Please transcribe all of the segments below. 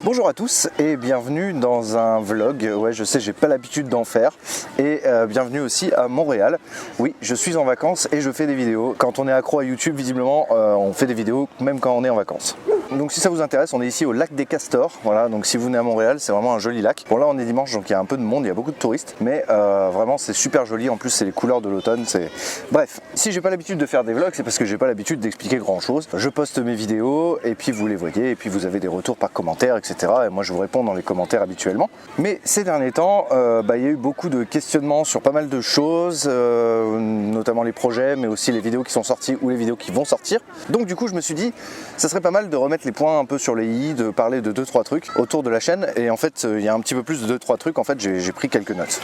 Bonjour à tous et bienvenue dans un vlog. Ouais, je sais, j'ai pas l'habitude d'en faire. Et bienvenue aussi à Montréal. Oui, je suis en vacances et je fais des vidéos. Quand on est accro à YouTube, visiblement, on fait des vidéos même quand on est en vacances. Donc si ça vous intéresse, on est ici au lac des Castors. Voilà, donc si vous venez à Montréal, c'est vraiment un joli lac. Bon là, on est dimanche, donc il y a un peu de monde, il y a beaucoup de touristes. Mais vraiment, c'est super joli. En plus, c'est les couleurs de l'automne. Bref, si j'ai pas l'habitude de faire des vlogs, c'est parce que j'ai pas l'habitude d'expliquer grand chose. Je poste mes vidéos et puis vous les voyez et puis vous avez des retours par commentaire, etc. Et moi je vous réponds dans les commentaires habituellement. Mais ces derniers temps, il y a eu beaucoup de questionnements sur pas mal de choses, notamment les projets, mais aussi les vidéos qui sont sorties ou les vidéos qui vont sortir. Donc du coup je me suis dit, ça serait pas mal de remettre les points un peu sur les i, de parler de 2-3 trucs autour de la chaîne. Et en fait, il y a un petit peu plus de 2-3 trucs, en fait j'ai pris quelques notes.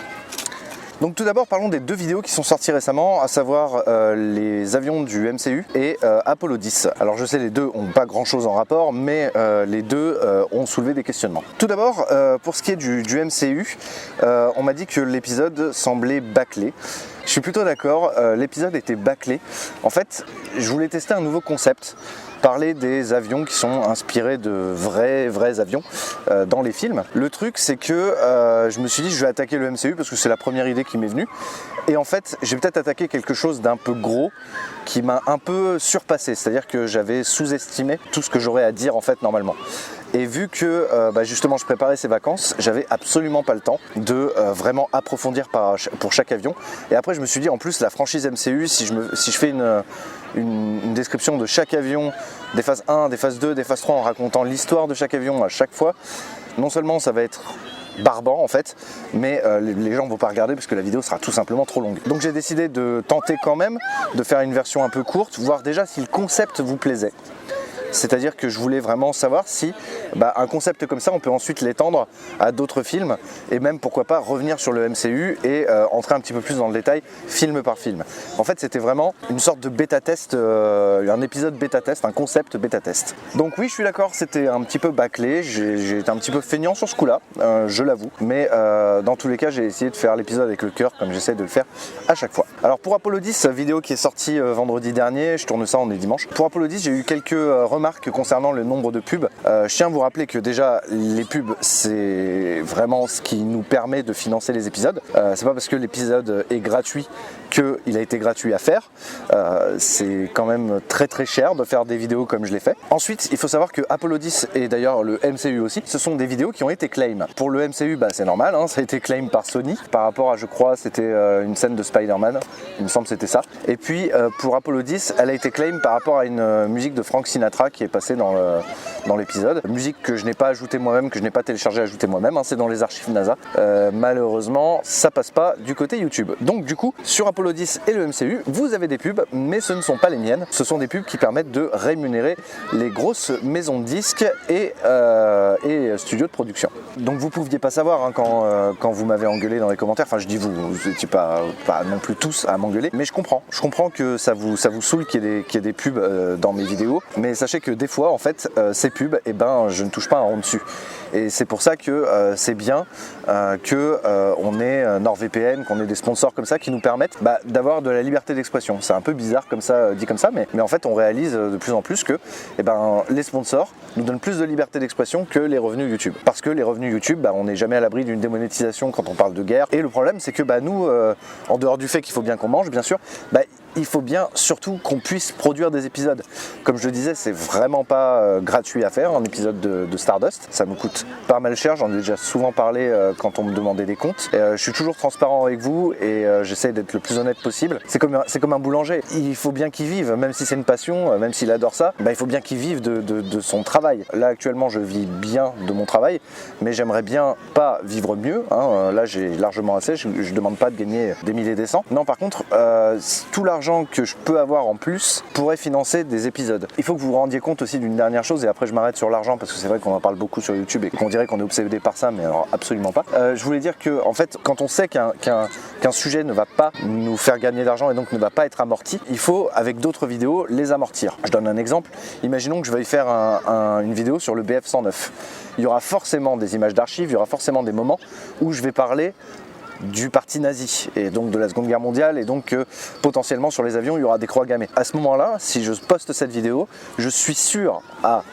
Donc tout d'abord parlons des deux vidéos qui sont sorties récemment, à savoir les avions du MCU et Apollo 10. Alors je sais, les deux n'ont pas grand chose en rapport, mais les deux ont soulevé des questionnements. Tout d'abord, pour ce qui est du MCU, on m'a dit que l'épisode semblait bâclé. Je suis plutôt d'accord, l'épisode était bâclé. En fait, je voulais tester un nouveau concept, parler des avions qui sont inspirés de vrais avions dans les films. Le truc, c'est que je me suis dit je vais attaquer le MCU parce que c'est la première idée qui m'est venue. Et en fait, j'ai peut-être attaqué quelque chose d'un peu gros qui m'a un peu surpassé. C'est-à-dire que j'avais sous-estimé tout ce que j'aurais à dire en fait normalement. Et vu que justement je préparais ces vacances, j'avais absolument pas le temps de vraiment approfondir pour chaque avion. Et après je me suis dit en plus la franchise MCU, si je fais une description de chaque avion, des phases 1, des phases 2, des phases 3 en racontant l'histoire de chaque avion à chaque fois, non seulement ça va être barbant en fait, mais les gens ne vont pas regarder parce que la vidéo sera tout simplement trop longue. Donc j'ai décidé de tenter quand même de faire une version un peu courte, voir déjà si le concept vous plaisait. C'est-à-dire que je voulais vraiment savoir si un concept comme ça, on peut ensuite l'étendre à d'autres films et même pourquoi pas revenir sur le MCU et entrer un petit peu plus dans le détail film par film. En fait, c'était vraiment une sorte de bêta-test, un épisode bêta-test, un concept bêta-test. Donc oui, je suis d'accord, c'était un petit peu bâclé, j'ai été un petit peu feignant sur ce coup-là, je l'avoue. Mais dans tous les cas, j'ai essayé de faire l'épisode avec le cœur comme j'essaie de le faire à chaque fois. Alors pour Apollo 10, vidéo qui est sortie vendredi dernier, je tourne ça, on est dimanche. Pour Apollo 10, j'ai eu quelques remarques concernant le nombre de pubs. Je tiens à vous rappeler que déjà les pubs c'est vraiment ce qui nous permet de financer les épisodes. C'est pas parce que l'épisode est gratuit qu'il a été gratuit à faire. C'est quand même très très cher de faire des vidéos comme je l'ai fait. Ensuite il faut savoir que Apollo 10 et d'ailleurs le MCU aussi, ce sont des vidéos qui ont été claim. Pour le MCU c'est normal, ça a été claim par Sony par rapport à, je crois c'était une scène de Spider-Man, il me semble que c'était ça. Et puis pour Apollo 10 elle a été claim par rapport à une musique de Frank Sinatra qui est passée dans l'épisode. Musique que je n'ai pas ajoutée moi-même, que je n'ai pas téléchargée et ajoutée moi-même, c'est dans les archives NASA. Malheureusement ça passe pas du côté YouTube. Donc du coup sur Apollo 10 et le MCU vous avez des pubs, mais ce ne sont pas les miennes, ce sont des pubs qui permettent de rémunérer les grosses maisons de disques et studios de production. Donc vous pouviez pas savoir quand vous m'avez engueulé dans les commentaires, enfin je dis vous n'étiez pas non plus tous à m'engueuler, mais je comprends que ça vous saoule qu'il y ait des pubs dans mes vidéos, mais sachez que des fois en fait ces pubs, je ne touche pas un rond dessus. Et c'est pour ça que c'est bien qu'on ait NordVPN, qu'on ait des sponsors comme ça qui nous permettent d'avoir de la liberté d'expression. C'est un peu bizarre comme ça, dit comme ça, mais en fait on réalise de plus en plus que les sponsors nous donnent plus de liberté d'expression que les revenus YouTube. Parce que les revenus YouTube, on n'est jamais à l'abri d'une démonétisation quand on parle de guerre. Et le problème c'est que nous, en dehors du fait qu'il faut bien qu'on mange, bien sûr, il faut bien surtout qu'on puisse produire des épisodes. Comme je le disais, c'est vraiment pas gratuit à faire un épisode de Stardust. Ça nous coûte pas mal cher, j'en ai déjà souvent parlé quand on me demandait des comptes. Je suis toujours transparent avec vous et j'essaie d'être le plus honnête possible. C'est comme un boulanger, il faut bien qu'il vive, même si c'est une passion, même s'il adore ça, il faut bien qu'il vive de son travail. Là actuellement je vis bien de mon travail, mais j'aimerais bien pas vivre mieux. Là j'ai largement assez, je demande pas de gagner des milliers des cents. Non, par contre, tout l'argent que je peux avoir en plus pourrait financer des épisodes. Il faut que vous vous rendiez compte aussi d'une dernière chose, et après je m'arrête sur l'argent parce que c'est vrai qu'on en parle beaucoup sur YouTube et qu'on dirait qu'on est obsédé par ça, mais alors absolument pas. Je voulais dire que en fait quand on sait qu'un sujet ne va pas nous faire gagner d'argent et donc ne va pas être amorti, il faut avec d'autres vidéos les amortir. Je donne un exemple, imaginons que je vais faire une vidéo sur le BF109. Il y aura forcément des images d'archives, il y aura forcément des moments où je vais parler du parti nazi et donc de la Seconde Guerre mondiale, et donc potentiellement sur les avions il y aura des croix gammées. À ce moment-là, si je poste cette vidéo, je suis sûr à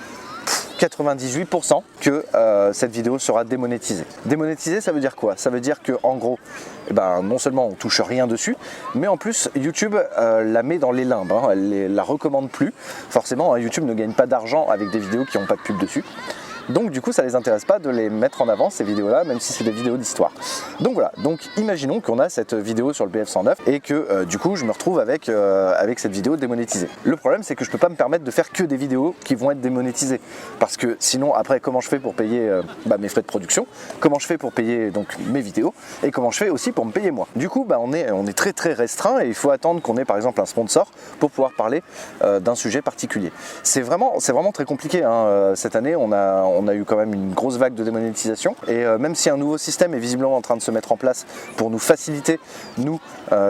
98% que cette vidéo sera démonétisée. Démonétisée, ça veut dire quoi? Ça veut dire que en gros, non seulement on touche rien dessus, mais en plus YouTube la met dans les limbes, hein, elle la recommande plus. Forcément, YouTube ne gagne pas d'argent avec des vidéos qui n'ont pas de pub dessus. Donc du coup ça les intéresse pas de les mettre en avant ces vidéos là, même si c'est des vidéos d'histoire. Donc voilà, donc imaginons qu'on a cette vidéo sur le BF109 et que du coup je me retrouve avec cette vidéo démonétisée. Le problème c'est que je peux pas me permettre de faire que des vidéos qui vont être démonétisées, parce que sinon après comment je fais pour payer mes frais de production, comment je fais pour payer donc mes vidéos, et comment je fais aussi pour me payer moi. Du coup on est très très restreint et il faut attendre qu'on ait par exemple un sponsor pour pouvoir parler d'un sujet particulier. C'est vraiment très compliqué, hein. Cette année on a eu quand même une grosse vague de démonétisation, et même si un nouveau système est visiblement en train de se mettre en place pour nous faciliter, nous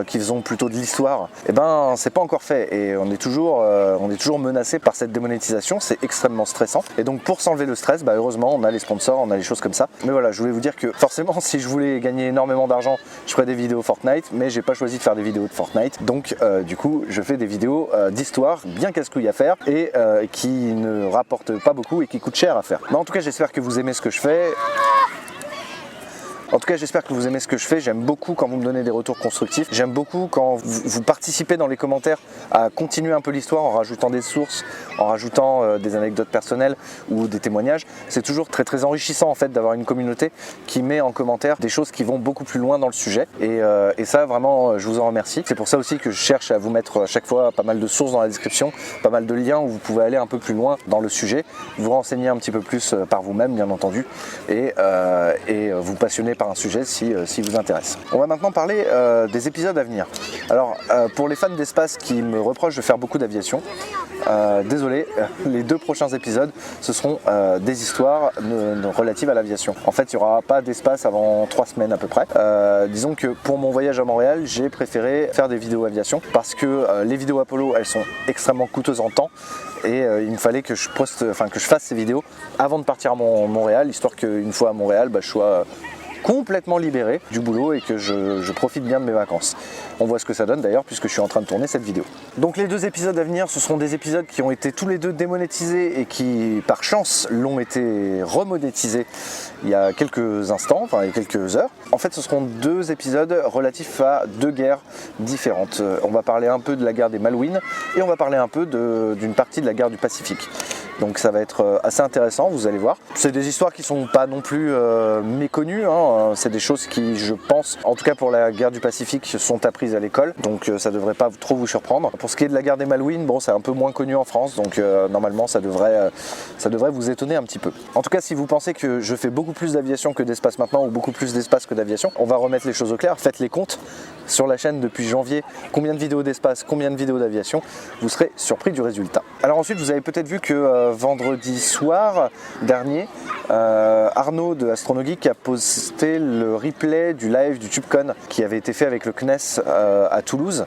qui faisons plutôt de l'histoire, c'est pas encore fait et on est toujours menacé par cette démonétisation. C'est extrêmement stressant, et donc pour s'enlever le stress, heureusement on a les sponsors, on a les choses comme ça. Mais voilà, je voulais vous dire que forcément si je voulais gagner énormément d'argent, je ferais des vidéos Fortnite, mais j'ai pas choisi de faire des vidéos de Fortnite, donc du coup je fais des vidéos d'histoire bien casse-couilles à faire et qui ne rapportent pas beaucoup et qui coûtent cher à faire. Mais en tout cas j'espère que vous aimez ce que je fais. J'aime beaucoup quand vous me donnez des retours constructifs. J'aime beaucoup quand vous participez dans les commentaires à continuer un peu l'histoire en rajoutant des sources, en rajoutant des anecdotes personnelles ou des témoignages. C'est toujours très très enrichissant en fait d'avoir une communauté qui met en commentaire des choses qui vont beaucoup plus loin dans le sujet. Et ça vraiment je vous en remercie. C'est pour ça aussi que je cherche à vous mettre à chaque fois pas mal de sources dans la description, pas mal de liens où vous pouvez aller un peu plus loin dans le sujet, vous renseigner un petit peu plus par vous-même bien entendu, et vous passionner par un sujet si vous intéresse. On va maintenant parler des épisodes à venir. Alors pour les fans d'espace qui me reprochent de faire beaucoup d'aviation, désolé, les 2 prochains épisodes ce seront des histoires relatives à l'aviation. En fait il n'y aura pas d'espace avant 3 semaines à peu près. Disons que pour mon voyage à Montréal, j'ai préféré faire des vidéos aviation parce que les vidéos Apollo elles sont extrêmement coûteuses en temps, et il me fallait que je fasse ces vidéos avant de partir à Montréal, histoire qu'une fois à Montréal je sois complètement libéré du boulot et que je profite bien de mes vacances. On voit ce que ça donne d'ailleurs puisque je suis en train de tourner cette vidéo. Donc les 2 épisodes à venir, ce seront des épisodes qui ont été tous les 2 démonétisés et qui par chance l'ont été remonétisés il y a quelques instants, il y a quelques heures. En fait ce seront 2 épisodes relatifs à 2 guerres différentes. On va parler un peu de la guerre des Malouines et on va parler un peu d'une partie de la guerre du Pacifique. Donc ça va être assez intéressant, vous allez voir. C'est des histoires qui sont pas non plus méconnues, hein. C'est des choses qui, je pense, en tout cas pour la guerre du Pacifique, sont apprises à l'école, donc ça devrait pas trop vous surprendre. Pour ce qui est de la guerre des Malouines, c'est un peu moins connu en France, donc normalement ça devrait vous étonner un petit peu. En tout cas, si vous pensez que je fais beaucoup plus d'aviation que d'espace maintenant, ou beaucoup plus d'espace que d'aviation, on va remettre les choses au clair. Faites les comptes sur la chaîne depuis janvier, combien de vidéos d'espace, combien de vidéos d'aviation, vous serez surpris du résultat. Alors ensuite, vous avez peut-être vu que vendredi soir dernier, Arnaud de Astronogeek a posté le replay du live du TubeCon qui avait été fait avec le CNES à Toulouse.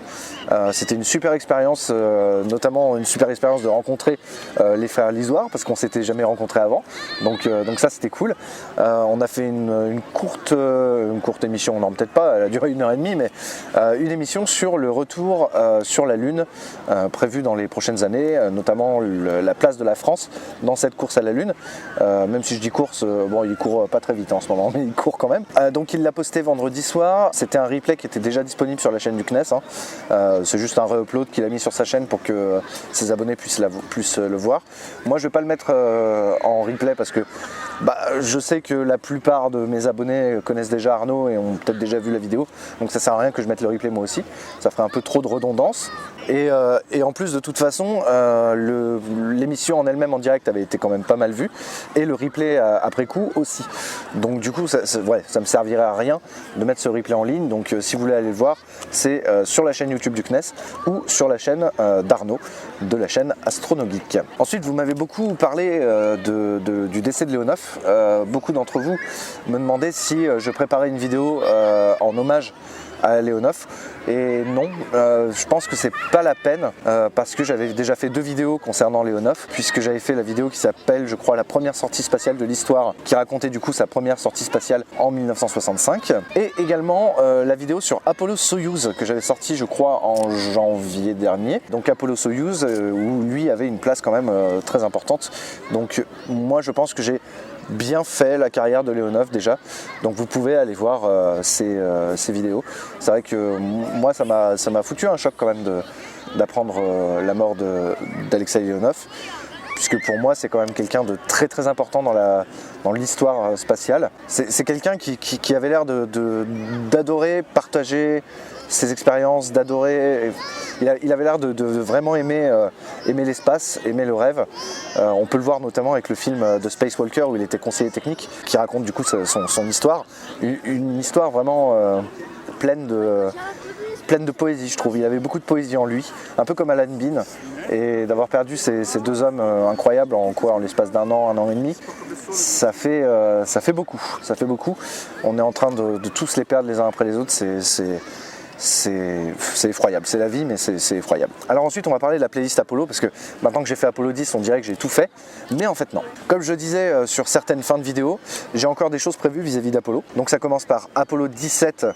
C'était une super expérience, notamment une super expérience de rencontrer les frères Lisoire, parce qu'on s'était jamais rencontrés avant, donc ça c'était cool. On a fait une courte émission, non peut-être pas, elle a duré 1h30, mais une émission sur le retour sur la Lune prévu dans les prochaines années, notamment la place de la France dans cette course à la Lune. Même si je dis course, il court pas très vite en ce moment, mais il court quand même. Donc il l'a posté vendredi soir. C'était un replay qui était déjà disponible sur la chaîne du CNES, hein. C'est juste un re-upload qu'il a mis sur sa chaîne pour que ses abonnés puissent le voir. Moi je vais pas le mettre en replay parce que je sais que la plupart de mes abonnés connaissent déjà Arnaud et ont peut-être déjà vu la vidéo, donc ça sert à rien que je mette le replay moi aussi, ça ferait un peu trop de redondance. Et en plus de toute façon, l'émission en elle-même en direct avait été quand même pas mal vue, et le replay après coup aussi. Donc du coup ça me servirait à rien de mettre ce replay en ligne. Donc si vous voulez aller le voir, c'est sur la chaîne YouTube du CNES ou sur la chaîne d'Arnaud de la chaîne Astronogeek. Ensuite vous m'avez beaucoup parlé du décès de Léonov. Beaucoup d'entre vous me demandaient si je préparais une vidéo en hommage à Léonov, et non, je pense que c'est pas la peine parce que j'avais déjà fait 2 vidéos concernant Léonov, puisque j'avais fait la vidéo qui s'appelle, je crois, la première sortie spatiale de l'histoire, qui racontait du coup sa première sortie spatiale en 1965, et également la vidéo sur Apollo-Soyuz que j'avais sortie, je crois, en janvier dernier. Donc Apollo-Soyuz où lui avait une place quand même très importante. Donc moi je pense que j'ai bien fait la carrière de Leonov déjà, donc vous pouvez aller voir ces vidéos. C'est vrai que moi ça m'a foutu un choc quand même d'apprendre la mort d'Alexei Leonov, puisque pour moi c'est quand même quelqu'un de très très important dans l'histoire spatiale. C'est quelqu'un qui avait l'air d'adorer partager ses expériences, d'adorer. Il avait l'air de vraiment aimer l'espace, aimer le rêve. On peut le voir notamment avec le film de Spacewalker où il était conseiller technique, qui raconte du coup son histoire. Une histoire vraiment pleine de poésie, je trouve. Il avait beaucoup de poésie en lui, un peu comme Alan Bean. Et d'avoir perdu ces deux hommes incroyables en l'espace d'un an, un an et demi, ça fait beaucoup. Ça fait beaucoup. On est en train de tous les perdre les uns après les autres. C'est effroyable, c'est la vie, mais c'est effroyable. Alors ensuite on va parler de la playlist Apollo, parce que maintenant que j'ai fait Apollo 10 on dirait que j'ai tout fait, mais en fait non. Comme je disais sur certaines fins de vidéo, j'ai encore des choses prévues vis-à-vis d'Apollo. Donc ça commence par Apollo 17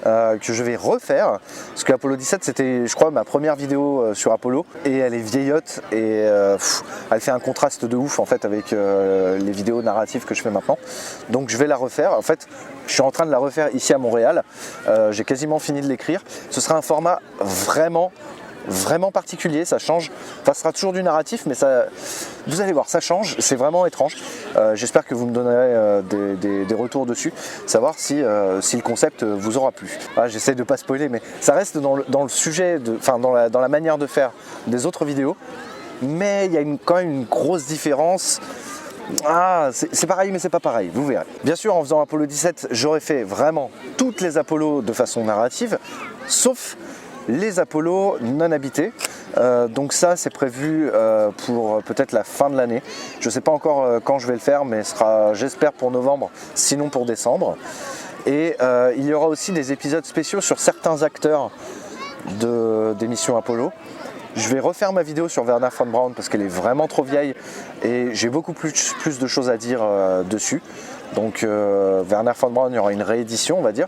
que je vais refaire, parce que Apollo 17 c'était je crois ma première vidéo sur Apollo, et elle est vieillotte et elle fait un contraste de ouf en fait avec les vidéos narratives que je fais maintenant. Donc je vais la refaire, en fait je suis en train de la refaire ici à Montréal, j'ai quasiment fini de l'écrire. Ce sera un format vraiment particulier, ça change. Enfin, ce sera toujours du narratif, mais ça, vous allez voir, ça change, c'est vraiment étrange. J'espère que vous me donnerez des retours dessus, savoir si le concept vous aura plu. Ah, j'essaie de ne pas spoiler, mais ça reste dans le sujet, dans la manière de faire des autres vidéos, mais il y a quand même une grosse différence. Ah, c'est pareil mais c'est pas pareil, vous verrez. Bien sûr en faisant Apollo 17 j'aurais fait vraiment toutes les Apollos de façon narrative, sauf les Apollos non habités. Donc ça c'est prévu pour peut-être la fin de l'année. Je sais pas encore quand je vais le faire, mais ce sera j'espère pour novembre, sinon pour décembre. Et il y aura aussi des épisodes spéciaux sur certains acteurs des missions Apollo. Je vais refaire ma vidéo sur Wernher von Braun parce qu'elle est vraiment trop vieille et j'ai beaucoup plus de choses à dire dessus. Donc Wernher von Braun, il y aura une réédition on va dire.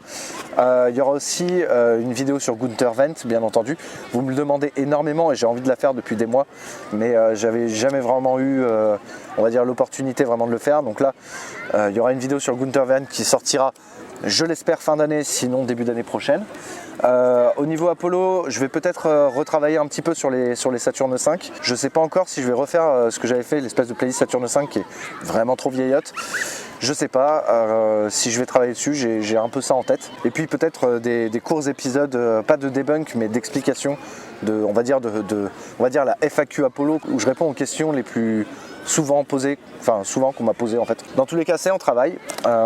Il y aura aussi une vidéo sur Gunther Wendt bien entendu. Vous me le demandez énormément et j'ai envie de la faire depuis des mois, mais j'avais jamais vraiment eu on va dire l'opportunité vraiment de le faire. Donc là il y aura une vidéo sur Gunther Wendt qui sortira, je l'espère fin d'année, sinon début d'année prochaine. Au niveau Apollo, je vais peut-être retravailler un petit peu sur les Saturn V. Je sais pas encore si je vais refaire ce que j'avais fait, l'espèce de playlist Saturn V qui est vraiment trop vieillotte. Je sais pas si je vais travailler dessus, j'ai un peu ça en tête. Et puis peut-être des courts épisodes, pas de debunk mais d'explication, on va dire la FAQ Apollo, où je réponds aux questions les plus souvent posées, enfin souvent qu'on m'a posé en fait. Dans tous les cas c'est en travail,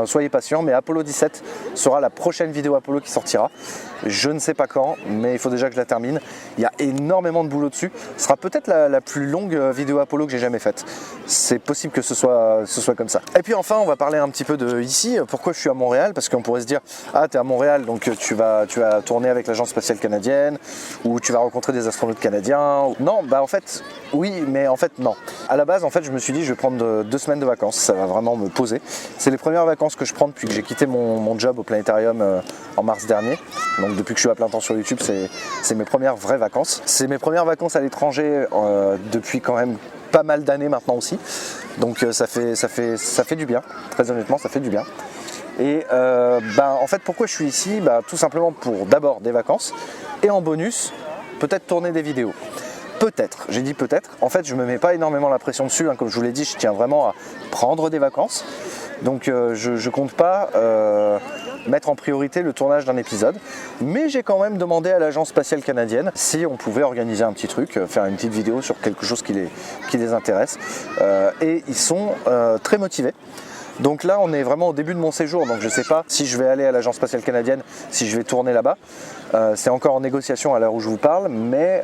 soyez patients, mais Apollo 17 sera la prochaine vidéo Apollo qui sortira. Je ne sais pas quand, mais il faut déjà que je la termine. Il y a énormément de boulot dessus. Ce sera peut-être la plus longue vidéo Apollo que j'ai jamais faite. C'est possible que ce soit comme ça. Et puis enfin, on va parler un petit peu de ici. Pourquoi je suis à Montréal? Parce qu'on pourrait se dire, ah, t'es à Montréal, donc tu vas tourner avec l'Agence spatiale canadienne, ou tu vas rencontrer des astronautes canadiens. Non, bah en fait, oui, mais en fait, non. À la base, en fait, je me suis dit, je vais prendre 2 semaines de vacances. Ça va vraiment me poser. C'est les premières vacances que je prends depuis que j'ai quitté mon job au planétarium en mars dernier. Donc depuis que je suis à plein temps sur YouTube, c'est mes premières vraies vacances. C'est mes premières vacances à l'étranger depuis quand même pas mal d'années maintenant aussi. Donc ça fait du bien, très honnêtement ça fait du bien. Et en fait pourquoi je suis ici, tout simplement pour d'abord des vacances et en bonus peut-être tourner des vidéos. Peut-être, j'ai dit peut-être. En fait je me mets pas énormément la pression dessus, comme je vous l'ai dit, je tiens vraiment à prendre des vacances. Donc je compte pas mettre en priorité le tournage d'un épisode, mais j'ai quand même demandé à l'Agence spatiale canadienne si on pouvait organiser un petit truc, faire une petite vidéo sur quelque chose qui les intéresse, et ils sont très motivés. Donc là on est vraiment au début de mon séjour, donc je ne sais pas si je vais aller à l'Agence spatiale canadienne, si je vais tourner là-bas. C'est encore en négociation à l'heure où je vous parle, mais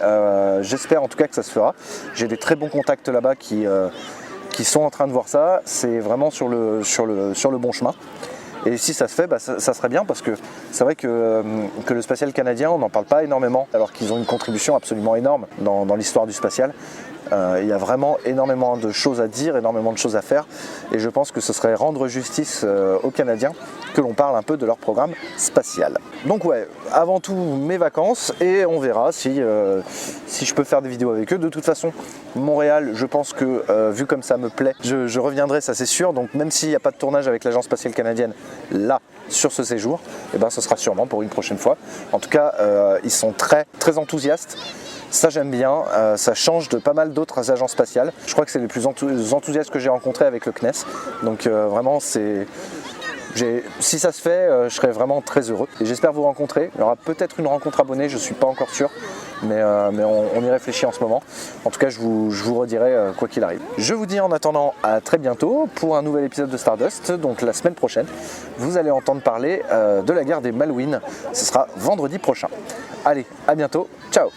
j'espère en tout cas que ça se fera. J'ai des très bons contacts là-bas qui sont en train de voir ça. C'est vraiment sur le bon chemin. Et si ça se fait, ça serait bien, parce que c'est vrai que le spatial canadien, on n'en parle pas énormément, alors qu'ils ont une contribution absolument énorme dans l'histoire du spatial. Il y a vraiment énormément de choses à dire, énormément de choses à faire et je pense que ce serait rendre justice aux Canadiens que l'on parle un peu de leur programme spatial. Donc ouais, avant tout mes vacances et on verra si je peux faire des vidéos avec eux. De toute façon, Montréal, je pense que vu comme ça me plaît, je reviendrai, ça c'est sûr. Donc même s'il n'y a pas de tournage avec l'agence spatiale canadienne là, sur ce séjour, et ben ce sera sûrement pour une prochaine fois. En tout cas, ils sont très enthousiastes. Ça j'aime bien, ça change de pas mal d'autres agences spatiales. Je crois que c'est les plus enthousiastes que j'ai rencontrés avec le CNES. Donc vraiment si ça se fait, je serais vraiment très heureux. Et j'espère vous rencontrer. Il y aura peut-être une rencontre abonnée, je ne suis pas encore sûr. Mais on y réfléchit en ce moment. En tout cas, je vous redirai quoi qu'il arrive. Je vous dis en attendant à très bientôt pour un nouvel épisode de Stardust. Donc la semaine prochaine, vous allez entendre parler de la guerre des Malouines. Ce sera vendredi prochain. Allez, à bientôt. Ciao!